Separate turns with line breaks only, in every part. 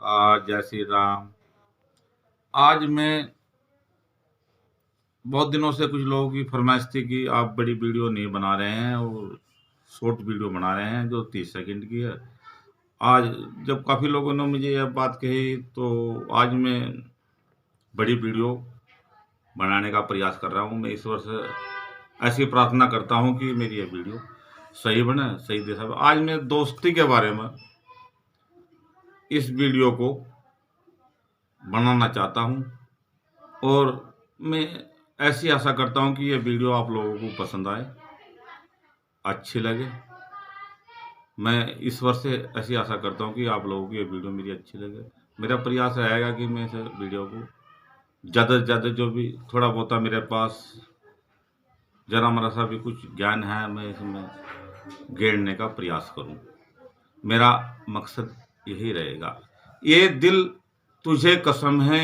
जय श्री राम। आज मैं बहुत दिनों से कुछ लोगों की फरमाइश थी कि आप बड़ी वीडियो नहीं बना रहे हैं और शॉर्ट वीडियो बना रहे हैं जो 30 सेकंड की है। आज जब काफ़ी लोगों ने मुझे यह बात कही तो आज मैं बड़ी वीडियो बनाने का प्रयास कर रहा हूँ। मैं ईश्वर से ऐसी प्रार्थना करता हूँ कि मेरी यह वीडियो सही बने, सही दिशा में। आज मैं दोस्ती के बारे में इस वीडियो को बनाना चाहता हूँ और मैं ऐसी आशा करता हूँ कि ये वीडियो आप लोगों को पसंद आए, अच्छी लगे। मैं ईश्वर से ऐसी आशा करता हूँ कि आप लोगों को ये वीडियो मेरी अच्छी लगे। मेरा प्रयास रहेगा कि मैं इस वीडियो को ज़्यादा से ज़्यादा जो भी थोड़ा बहुत मेरे पास जरा मरा सा भी कुछ ज्ञान है मैं इसमें गेड़ने का प्रयास करूँ। मेरा मकसद यही रहेगा। ये दिल तुझे कसम है,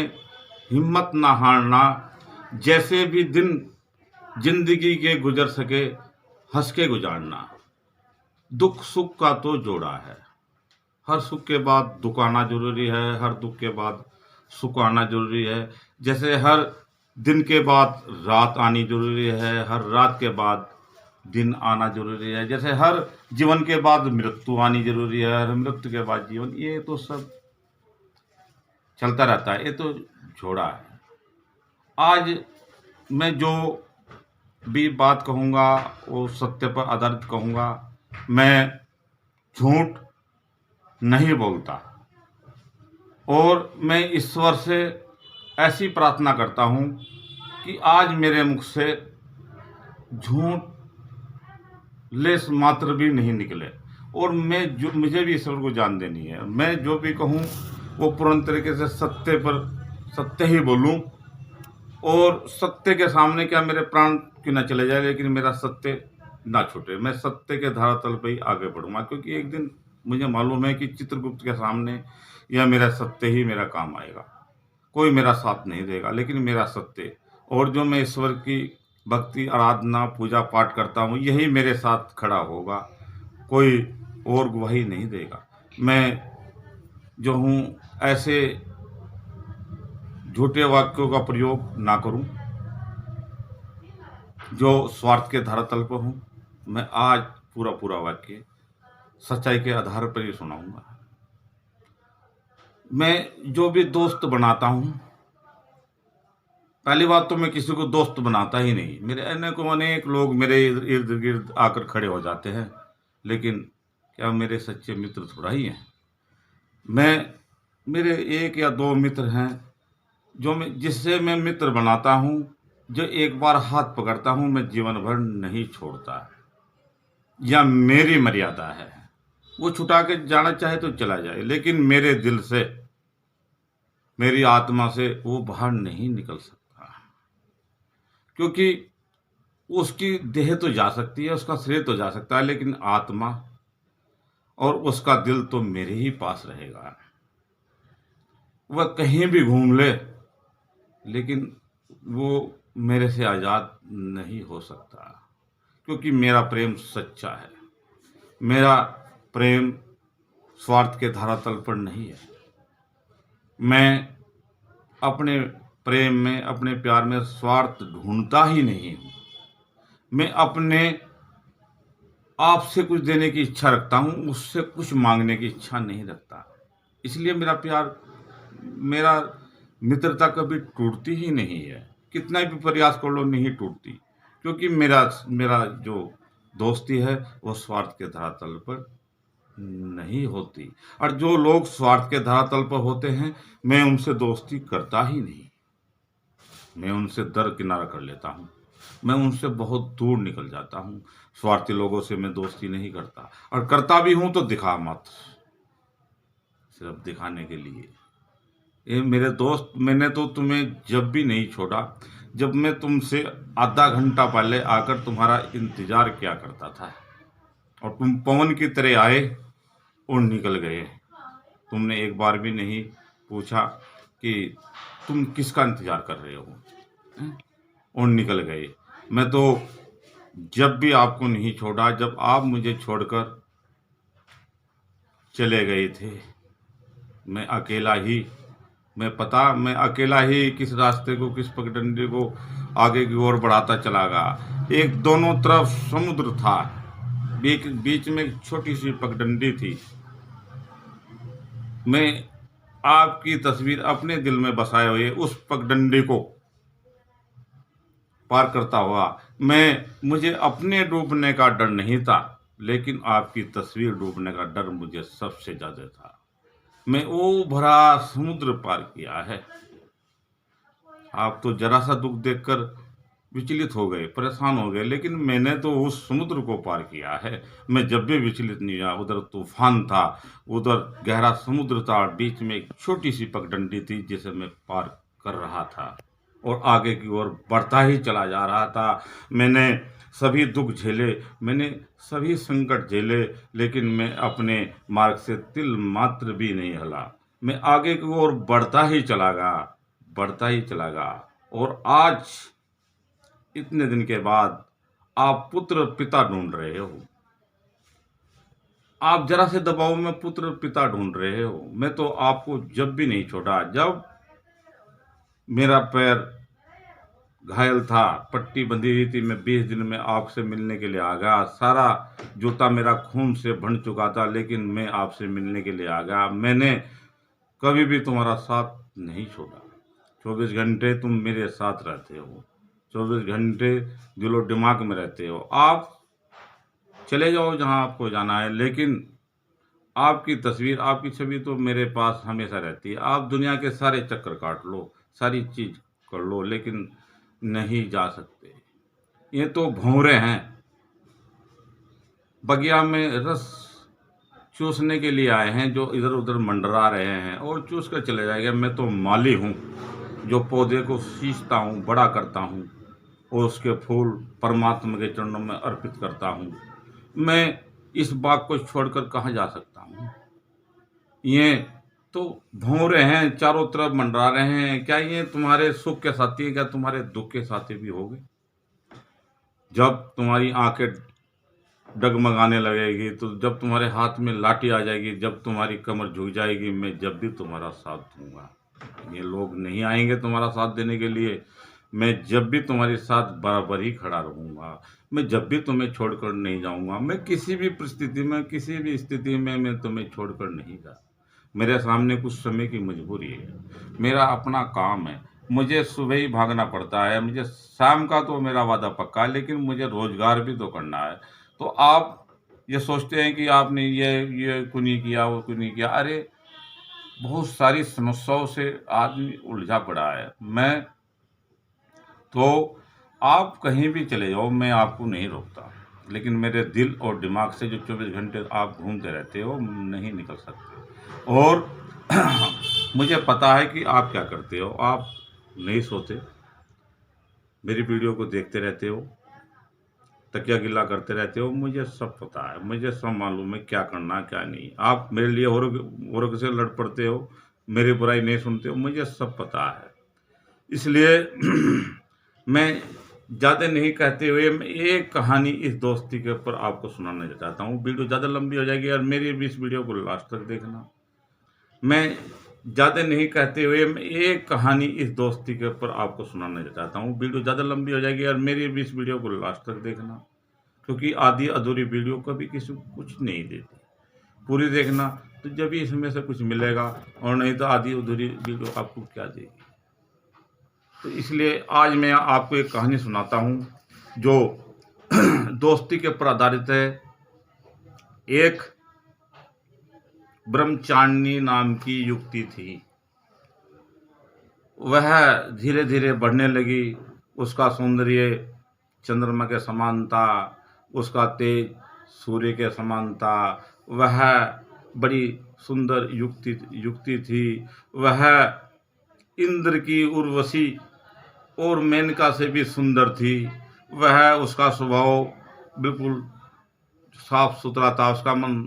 हिम्मत ना हारना, जैसे भी दिन जिंदगी के गुजर सके हंस के गुजारना। दुख सुख का तो जोड़ा है, हर सुख के बाद दुख आना जरूरी है, हर दुख के बाद सुख आना जरूरी है। जैसे हर दिन के बाद रात आनी जरूरी है, हर रात के बाद दिन आना जरूरी है। जैसे हर जीवन के बाद मृत्यु आनी जरूरी है, हर मृत्यु के बाद जीवन। ये तो सब चलता रहता है, ये तो जोड़ा है। आज मैं जो भी बात कहूँगा वो सत्य पर आधारित कहूँगा। मैं झूठ नहीं बोलता और मैं ईश्वर से ऐसी प्रार्थना करता हूँ कि आज मेरे मुख से झूठ लेस मात्र भी नहीं निकले। और मुझे भी ईश्वर को जान देनी है। मैं जो भी कहूँ वो पूर्ण तरीके से सत्य पर सत्य ही बोलूँ और सत्य के सामने क्या मेरे प्राण क्यों ना चले जाए, लेकिन मेरा सत्य ना छूटे। मैं सत्य के धरातल पर ही आगे बढ़ूंगा, क्योंकि एक दिन मुझे मालूम है कि चित्रगुप्त के सामने यह मेरा सत्य ही मेरा काम आएगा। कोई मेरा साथ नहीं देगा, लेकिन मेरा सत्य और जो मैं ईश्वर की भक्ति आराधना पूजा पाठ करता हूँ यही मेरे साथ खड़ा होगा, कोई और गवाही नहीं देगा। मैं जो हूँ ऐसे झूठे वाक्यों का प्रयोग ना करूं जो स्वार्थ के धरातल पर हूं। मैं आज पूरा वाक्य सच्चाई के आधार पर ही सुनाऊंगा। मैं जो भी दोस्त बनाता हूं, पहली बात तो मैं किसी को दोस्त बनाता ही नहीं। मेरे अनेक लोग मेरे इर्द गिर्द आकर खड़े हो जाते हैं, लेकिन क्या मेरे सच्चे मित्र थोड़ा ही हैं। मेरे एक या दो मित्र हैं जिससे मैं मित्र बनाता हूं, जो एक बार हाथ पकड़ता हूं मैं जीवन भर नहीं छोड़ता, या मेरी मर्यादा है। वो छुटा के जाना चाहे तो चला जाए, लेकिन मेरे दिल से मेरी आत्मा से वो बाहर नहीं निकल सकता। क्योंकि उसकी देह तो जा सकती है, उसका शरीर तो जा सकता है, लेकिन आत्मा और उसका दिल तो मेरे ही पास रहेगा। वह कहीं भी घूम ले, लेकिन वो मेरे से आज़ाद नहीं हो सकता, क्योंकि मेरा प्रेम सच्चा है। मेरा प्रेम स्वार्थ के धरातल पर नहीं है। मैं अपने प्रेम में, अपने प्यार में स्वार्थ ढूंढता ही नहीं हूँ। मैं अपने आप से कुछ देने की इच्छा रखता हूँ, उससे कुछ मांगने की इच्छा नहीं रखता। इसलिए मेरा प्यार, मेरा मित्रता कभी टूटती ही नहीं है। कितना भी प्रयास कर लो नहीं टूटती, क्योंकि मेरा जो दोस्ती है वो स्वार्थ के धरातल पर नहीं होती। और जो लोग स्वार्थ के धरातल पर होते हैं मैं उनसे दोस्ती करता ही नहीं। मैं उनसे दरकिनारा कर लेता हूँ, मैं उनसे बहुत दूर निकल जाता हूँ। स्वार्थी लोगों से मैं दोस्ती नहीं करता, और करता भी हूँ तो दिखा मात्र, सिर्फ दिखाने के लिए। ये मेरे दोस्त, मैंने तो तुम्हें जब भी नहीं छोड़ा, जब मैं तुमसे आधा घंटा पहले आकर तुम्हारा इंतजार किया करता था और तुम पवन की तरह आए और निकल गए। तुमने एक बार भी नहीं पूछा कि तुम किसका इंतजार कर रहे हो, और निकल गए। मैं तो जब भी आपको नहीं छोड़ा, जब आप मुझे छोड़कर चले गए थे, मैं अकेला ही किस रास्ते को, किस पगडंडी को आगे की ओर बढ़ाता चला गया। एक दोनों तरफ समुद्र था, बीच में एक छोटी सी पगडंडी थी। मैं आपकी तस्वीर अपने दिल में बसाए हुए उस पगडंडी को पार करता हुआ, मुझे अपने डूबने का डर नहीं था, लेकिन आपकी तस्वीर डूबने का डर मुझे सबसे ज्यादा था। मैं वो भरा समुद्र पार किया है। आप तो जरा सा दुख देखकर विचलित हो गए, परेशान हो गए, लेकिन मैंने तो उस समुद्र को पार किया है। मैं जब भी विचलित नहीं हुआ, उधर तूफान था, उधर गहरा समुद्र था, बीच में एक छोटी सी पगडंडी थी जिसे मैं पार कर रहा था और आगे की ओर बढ़ता ही चला जा रहा था। मैंने सभी दुख झेले, मैंने सभी संकट झेले, लेकिन मैं अपने मार्ग से तिल मात्र भी नहीं हिला। मैं आगे की ओर बढ़ता ही चला गया। और आज इतने दिन के बाद आप पुत्र पिता ढूंढ रहे हो, आप जरा से दबाव में पुत्र पिता ढूंढ रहे हो। मैं तो आपको जब भी नहीं छोड़ा, जब मेरा पैर घायल था, पट्टी बंधी हुई थी, मैं 20 दिन में आपसे मिलने के लिए आ गया। सारा जूता मेरा खून से भन चुका था, लेकिन मैं आपसे मिलने के लिए आ गया। मैंने कभी भी तुम्हारा साथ नहीं छोड़ा। 24 घंटे तुम मेरे साथ रहते हो, 24 घंटे दिलो दिमाग में रहते हो। आप चले जाओ जहां आपको जाना है, लेकिन आपकी तस्वीर, आपकी छवि तो मेरे पास हमेशा रहती है। आप दुनिया के सारे चक्कर काट लो, सारी चीज कर लो, लेकिन नहीं जा सकते। ये तो भौरे हैं, बगिया में रस चूसने के लिए आए हैं, जो इधर उधर मंडरा रहे हैं और चूस कर चले जाएंगे। मैं तो माली हूँ, जो पौधे को सींचता हूँ, बड़ा करता हूँ और उसके फूल परमात्मा के चरणों में अर्पित करता हूँ। मैं इस बाग को छोड़कर कहाँ जा सकता हूँ? ये तो भौरे हैं, चारों तरफ मंडरा रहे हैं। क्या ये तुम्हारे सुख के साथी है? क्या तुम्हारे दुख के साथी भी होंगे? जब तुम्हारी आंखें डगमगाने लगेगी, तो जब तुम्हारे हाथ में लाठी आ जाएगी, जब तुम्हारी कमर झुक जाएगी, मैं जब भी तुम्हारा साथ दूंगा। ये लोग नहीं आएंगे तुम्हारा साथ देने के लिए। मैं जब भी तुम्हारे साथ बराबर ही खड़ा रहूंगा। मैं जब भी तुम्हें छोड़कर नहीं जाऊंगा। मैं किसी भी परिस्थिति में, किसी भी स्थिति में मैं तुम्हें छोड़कर नहीं जा। मेरे सामने कुछ समय की मजबूरी है, मेरा अपना काम है, मुझे सुबह ही भागना पड़ता है, मुझे शाम का तो मेरा वादा पक्का है, लेकिन मुझे रोजगार भी तो करना है। तो आप ये सोचते हैं कि आपने ये क्यों नहीं किया, वो क्यों नहीं किया। अरे बहुत सारी समस्याओं से आदमी उलझा पड़ा है। मैं तो आप कहीं भी चले जाओ, मैं आपको नहीं रोकता, लेकिन मेरे दिल और दिमाग से जो 24 घंटे आप घूमते रहते हो, नहीं निकल सकते। और मुझे पता है कि आप क्या करते हो। आप नहीं सोते, मेरी वीडियो को देखते रहते हो, तकिया गिला करते रहते हो। मुझे सब पता है, मुझे सब मालूम है क्या करना क्या नहीं। आप मेरे लिए औरों से लड़ पड़ते हो, मेरी बुराई नहीं सुनते हो, मुझे सब पता है। इसलिए मैं ज़्यादा नहीं कहते हुए मैं एक कहानी इस दोस्ती के ऊपर आपको सुनाना चाहता हूँ। वीडियो ज़्यादा लंबी हो जाएगी और मेरी भी इस वीडियो को लास्ट तक देखना। मैं ज़्यादा नहीं कहते हुए मैं एक कहानी इस दोस्ती के ऊपर आपको सुनाना चाहता हूँ। वीडियो ज़्यादा लंबी हो जाएगी और मेरी भी इस वीडियो को लास्ट तक देखना, क्योंकि आधी अधूरी वीडियो कभी किसी को कुछ नहीं देती। पूरी देखना तो जब भी इसमें से कुछ मिलेगा, और नहीं तो आधी अधूरी वीडियो आपको क्या देगी। तो इसलिए आज मैं आपको एक कहानी सुनाता हूँ जो दोस्ती के ऊपर आधारित है। एक ब्रह्मचारिणी नाम की युवती थी, वह धीरे धीरे बढ़ने लगी। उसका सौंदर्य चंद्रमा के समान था, उसका तेज सूर्य के समान था। वह बड़ी सुंदर युक्ति थी। वह इंद्र की उर्वशी और मेनका से भी सुंदर थी। उसका स्वभाव बिल्कुल साफ सुथरा था, उसका मन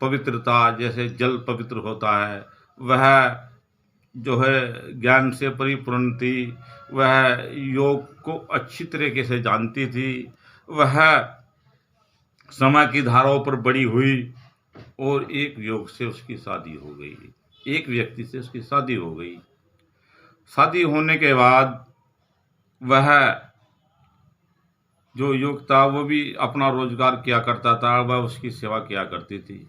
पवित्र था, जैसे जल पवित्र होता है। वह जो है ज्ञान से परिपूर्ण थी। वह योग को अच्छी तरीके से जानती थी। वह समय की धाराओं पर बड़ी हुई और एक योग से उसकी शादी हो गई। एक व्यक्ति से उसकी शादी हो गई। शादी होने के बाद वह जो युवक था वो भी अपना रोजगार किया करता था, वह उसकी सेवा किया करती थी।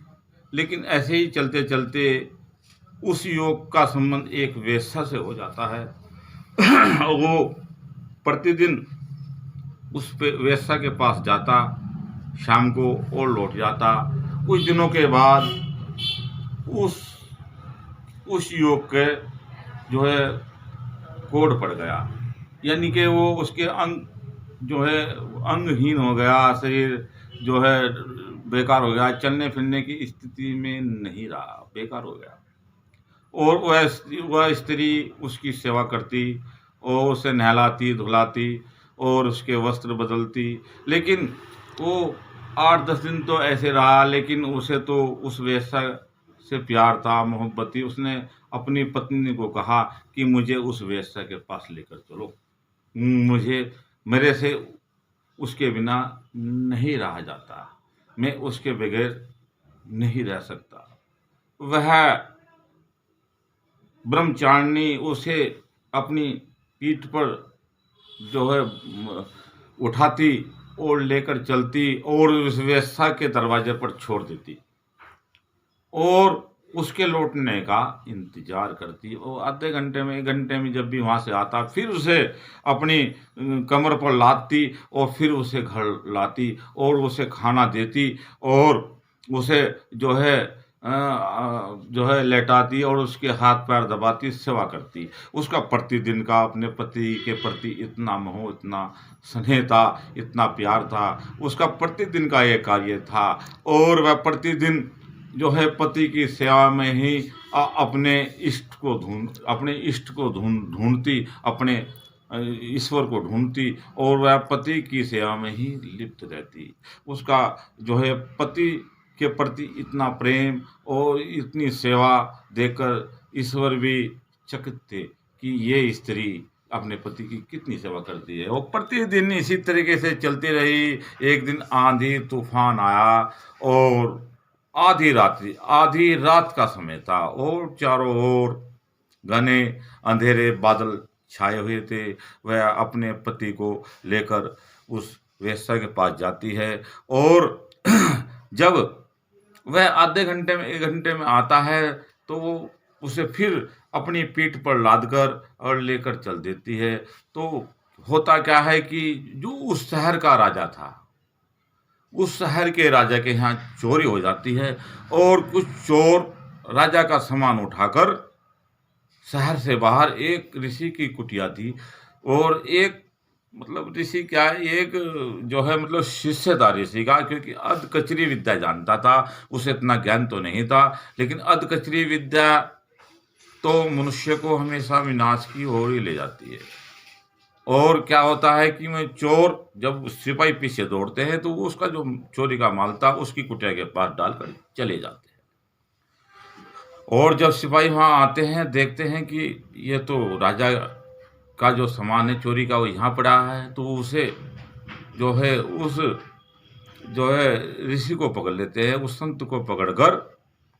लेकिन ऐसे ही चलते चलते उस युवक का संबंध एक वेश्या से हो जाता है। वो प्रतिदिन उस वेश्या के पास जाता शाम को और लौट जाता। कुछ दिनों के बाद उस उस युवक के जो है कोढ़ पड़ गया, यानी कि वो उसके अंग जो है अंगहीन हो गया, शरीर जो है बेकार हो गया, चलने फिरने की स्थिति में नहीं रहा, बेकार हो गया। और वह स्त्री उसकी सेवा करती और उसे नहलाती धुलाती और उसके वस्त्र बदलती। लेकिन वो 8-10 दिन तो ऐसे रहा, लेकिन उसे तो उस वेश्या से प्यार था, मोहब्बत थी। उसने अपनी पत्नी को कहा कि मुझे उस वेश्या के पास लेकर चलो, मुझे मेरे से उसके बिना नहीं रहा जाता, मैं उसके बगैर नहीं रह सकता। वह ब्रह्मचारिणी उसे अपनी पीठ पर जो है उठाती और लेकर चलती और उस वेश्या के दरवाजे पर छोड़ देती और उसके लौटने का इंतजार करती। और आधे घंटे में 1 घंटे में जब भी वहां से आता, फिर उसे अपनी कमर पर लादती और फिर उसे घर लाती और उसे खाना देती और उसे जो है जो है लेटाती और उसके हाथ पैर दबाती, सेवा करती। उसका प्रतिदिन का अपने पति के प्रति इतना मोह, इतना स्नेह था, इतना प्यार था, उसका प्रतिदिन का ये कार्य था। और वह प्रतिदिन जो है पति की सेवा में ही अपने इष्ट को ढूंढती, अपने ईश्वर को ढूंढती और वह पति की सेवा में ही लिप्त रहती। उसका जो है पति के प्रति इतना प्रेम और इतनी सेवा देकर ईश्वर भी चकित थे कि ये स्त्री अपने पति की कितनी सेवा करती है। और प्रतिदिन इसी तरीके से चलती रही। एक दिन आंधी तूफान आया और आधी रात का समय था और चारों ओर घने अंधेरे बादल छाए हुए थे। वह अपने पति को लेकर उस वेश्या के पास जाती है और जब वह आधे घंटे में 1 घंटे में आता है तो वो उसे फिर अपनी पीठ पर लादकर और लेकर चल देती है। तो होता क्या है कि जो उस शहर का राजा था, उस शहर के राजा के यहाँ चोरी हो जाती है और कुछ चोर राजा का सामान उठाकर शहर से बाहर एक ऋषि की कुटिया थी और एक मतलब ऋषि क्या है, एक जो है मतलब शिष्य था ऋषि का, क्योंकि अधकचरी विद्या जानता था, उसे इतना ज्ञान तो नहीं था। लेकिन अधकचरी विद्या तो मनुष्य को हमेशा विनाश की ओर ही ले जाती है। और क्या होता है कि मैं चोर जब सिपाही पीछे दौड़ते हैं तो वो उसका जो चोरी का माल था उसकी कुटिया के पास डालकर चले जाते हैं। और जब सिपाही वहां आते हैं देखते हैं कि ये तो राजा का जो सामान है चोरी का वो यहाँ पड़ा है, तो उसे जो है उस जो है ऋषि को पकड़ लेते हैं, उस संत को पकड़कर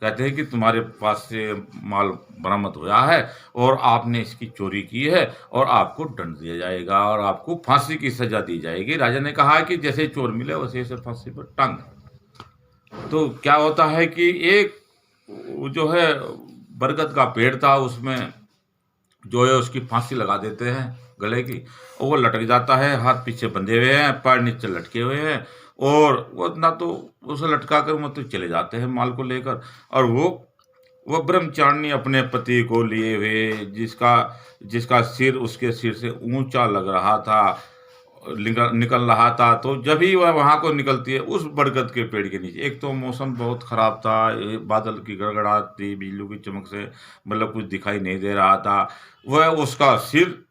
कहते हैं कि तुम्हारे पास से माल बरामद हुआ है और आपने इसकी चोरी की है और आपको दंड दिया जाएगा और आपको फांसी की सजा दी जाएगी। राजा ने कहा कि जैसे चोर मिले वैसे से फांसी पर टांग। तो क्या होता है कि एक जो है बरगद का पेड़ था, उसमें जो है उसकी फांसी लगा देते हैं गले की और वो लटक जाता है, हाथ पीछे बंधे हुए हैं, पैर नीचे लटके हुए हैं और वो ना तो उसे लटका कर मतलब चले जाते हैं माल को लेकर। और वो ब्रह्मचारिणी अपने पति को लिए हुए, जिसका सिर उसके सिर से ऊंचा लग रहा था, निकल रहा था। तो जब ही वह वहां को निकलती है उस बरगद के पेड़ के नीचे, एक तो मौसम बहुत खराब था, बादल की गड़गड़ाहट थी, बिजली की चमक से मतलब कुछ दिखाई नहीं दे रहा था। वह उसका सिर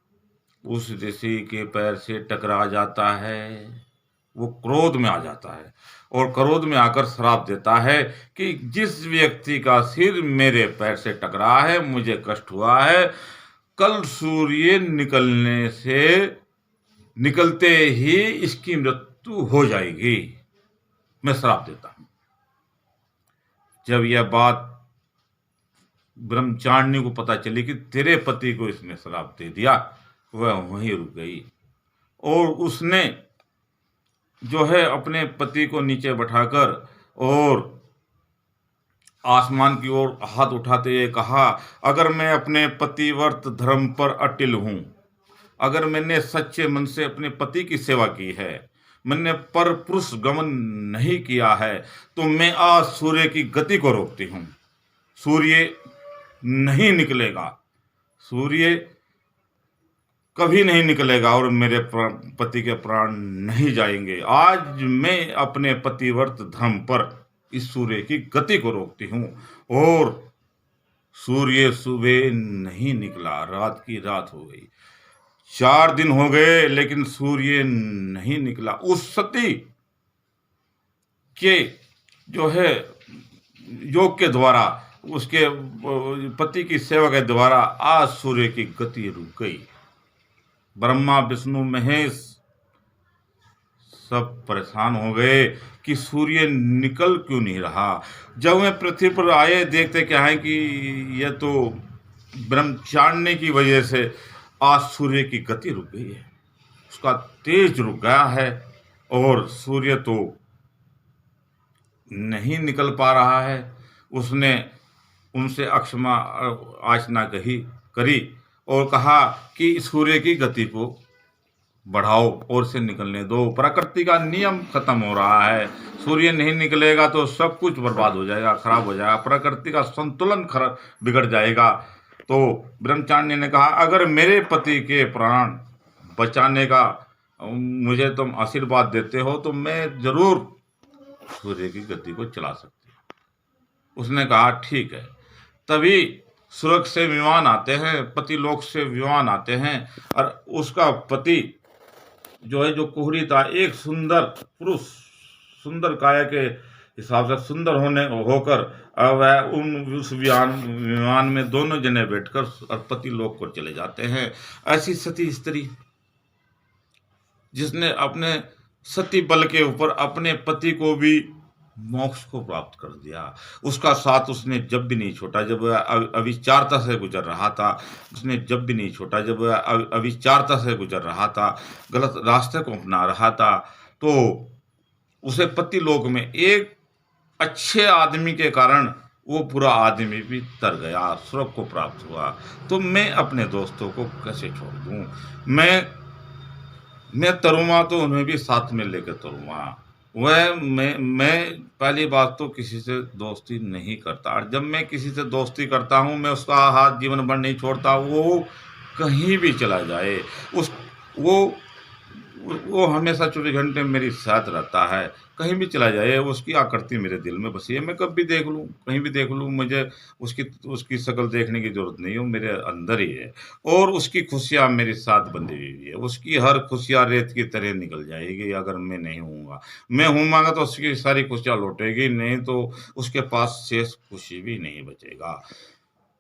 उस ऋषि के पैर से टकरा जाता है। वो क्रोध में आ जाता है और क्रोध में आकर श्राप देता है कि जिस व्यक्ति का सिर मेरे पैर से टकरा है, मुझे कष्ट हुआ है, कल सूर्य निकलते ही इसकी मृत्यु हो जाएगी, मैं श्राप देता हूं। जब यह बात ब्रह्मचारिणी को पता चली कि तेरे पति को इसने श्राप दे दिया, वह वहीं रुक गई और उसने जो है अपने पति को नीचे बैठाकर और आसमान की ओर हाथ उठाते हुए कहा, अगर मैं अपने पतिव्रत धर्म पर अटिल हूं, अगर मैंने सच्चे मन से अपने पति की सेवा की है, मैंने पर पुरुष गमन नहीं किया है, तो मैं आज सूर्य की गति को रोकती हूं। सूर्य नहीं निकलेगा, सूर्य कभी नहीं निकलेगा और मेरे पति के प्राण नहीं जाएंगे। आज मैं अपने पतिव्रत धर्म पर इस सूर्य की गति को रोकती हूं। और सूर्य सुबह नहीं निकला, रात की रात हो गई। 4 दिन हो गए लेकिन सूर्य नहीं निकला। उस सती के जो है योग के द्वारा, उसके पति की सेवा के द्वारा आज सूर्य की गति रुक गई। ब्रह्मा विष्णु महेश सब परेशान हो गए कि सूर्य निकल क्यों नहीं रहा। जब वे पृथ्वी पर आए, देखते क्या है कि यह तो ब्रह्मचारिणी की वजह से आज सूर्य की गति रुक गई है, उसका तेज रुक गया है और सूर्य तो नहीं निकल पा रहा है। उसने उनसे अक्षमा याचना करी और कहा कि सूर्य की गति को बढ़ाओ और से निकलने दो। प्रकृति का नियम खत्म हो रहा है, सूर्य नहीं निकलेगा तो सब कुछ बर्बाद हो जाएगा, खराब हो जाएगा, प्रकृति का संतुलन बिगड़ जाएगा। तो ब्रह्मचारिणी ने कहा, अगर मेरे पति के प्राण बचाने का मुझे तुम आशीर्वाद देते हो तो मैं जरूर सूर्य की गति को चला सकती हूँ। उसने कहा ठीक है। तभी स्वर्ग से विमान आते हैं, पति लोक से विमान आते हैं और उसका पति जो है, जो कुहरी था, एक सुंदर पुरुष, सुंदर काया के हिसाब से सुंदर होकर वह उस विमान में दोनों जने बैठकर और पति लोक को चले जाते हैं। ऐसी सती स्त्री जिसने अपने सती बल के ऊपर अपने पति को भी मोक्ष को प्राप्त कर दिया, उसका साथ उसने जब भी नहीं छोड़ा। जब अविचारता से गुजर रहा था, उसने जब भी नहीं छोड़ा। जब अविचारता से गुजर रहा था, गलत रास्ते को अपना रहा था, तो उसे पति लोक में एक अच्छे आदमी के कारण वो बुरा आदमी भी तर गया, स्वर्ग को प्राप्त हुआ। तो मैं अपने दोस्तों को कैसे छोड़ दूं? मैं तरूँगा तो उन्हें भी साथ में लेकर तरूँगा। मैं पहली बात तो किसी से दोस्ती नहीं करता, और जब मैं किसी से दोस्ती करता हूँ मैं उसका हाथ जीवन भर नहीं छोड़ता। वो कहीं भी चला जाए, वो हमेशा 24 घंटे मेरे साथ रहता है। कहीं भी चला जाए, उसकी आकृति मेरे दिल में बसी है। मैं कब भी देख लूँ, कहीं भी देख लूँ, मुझे उसकी शक्ल देखने की जरूरत नहीं है, वो मेरे अंदर ही है और उसकी खुशियाँ मेरे साथ बंधी हुई है। उसकी हर खुशियाँ रेत की तरह निकल जाएगी अगर मैं नहीं हूँगा। मैं हूँगा तो उसकी सारी खुशियाँ लौटेगी, नहीं तो उसके पास शेष खुशी भी नहीं बचेगा।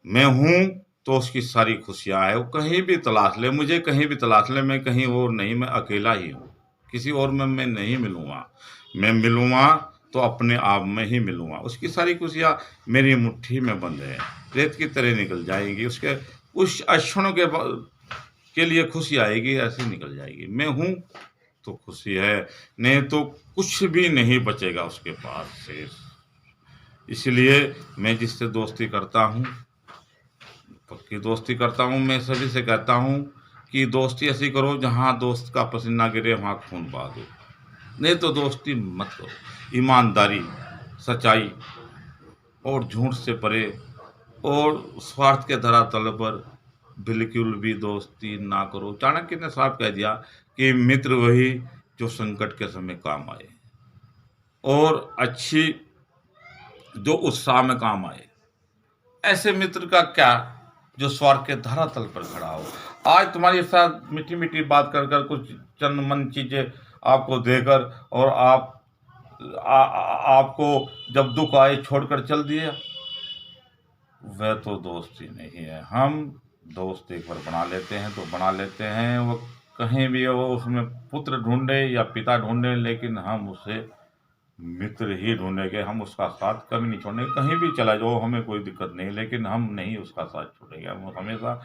मैं हूँ तो उसकी सारी खुशियाँ है। वो कहीं भी तलाश ले, मुझे कहीं भी तलाश ले, मैं कहीं और नहीं, मैं अकेला ही हूँ, किसी और में मैं नहीं मिलूँगा। मैं मिलूँगा तो अपने आप में ही मिलूँगा। उसकी सारी खुशियाँ मेरी मुट्ठी में बंद है, रेत की तरह निकल जाएंगी। उसके उस क्षणों के लिए खुशी आएगी, ऐसे निकल जाएगी। मैं हूँ तो खुशी है, नहीं तो कुछ भी नहीं बचेगा उसके पास से। इसलिए मैं जिससे दोस्ती करता हूँ, पक्की दोस्ती करता हूँ। मैं सभी से कहता हूँ कि दोस्ती ऐसी करो जहाँ दोस्त का पसीना गिरे वहाँ खून बहा दो, नहीं तो दोस्ती मत करो। ईमानदारी, सच्चाई और झूठ से परे और स्वार्थ के धरातल पर बिल्कुल भी दोस्ती ना करो। चाणक्य ने साफ कह दिया कि मित्र वही जो संकट के समय काम आए और अच्छी जो उत्साह में काम आए। ऐसे मित्र का क्या जो स्वार्थ के धरातल पर खड़ा हो। आज तुम्हारे साथ मीठी मीठी बात कर कर कुछ चंद मन चीजें आपको देकर और आपको जब दुख आए छोड़कर चल दिया, वह तो दोस्ती नहीं है। हम दोस्त एक बार बना लेते हैं तो बना लेते हैं, वो कहीं भी वो उसमें पुत्र ढूंढे या पिता ढूंढे, लेकिन हम उसे मित्र ही ढूंढेंगे, हम उसका साथ कभी नहीं छोड़ेंगे। कहीं भी चला जाओ हमें कोई दिक्कत नहीं, लेकिन हम नहीं उसका साथ छोड़ेंगे, हम हमेशा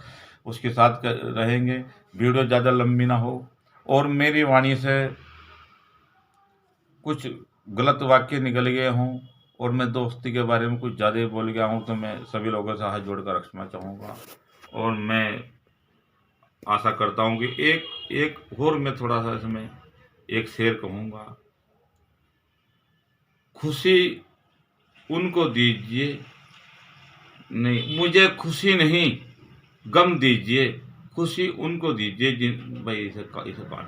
उसके साथ रहेंगे। वीडियो ज़्यादा लंबी ना हो, और मेरी वाणी से कुछ गलत वाक्य निकल गए हों और मैं दोस्ती के बारे में कुछ ज़्यादा ही बोल गया हूँ, तो मैं सभी लोगों से हाथ जोड़कर क्षमा चाहूँगा। और मैं आशा करता हूँ कि एक एक और मैं थोड़ा सा इसमें एक शेर कहूँगा। खुशी उनको दीजिए, नहीं मुझे खुशी नहीं गम दीजिए, खुशी उनको दीजिए जिन भाई इसे काट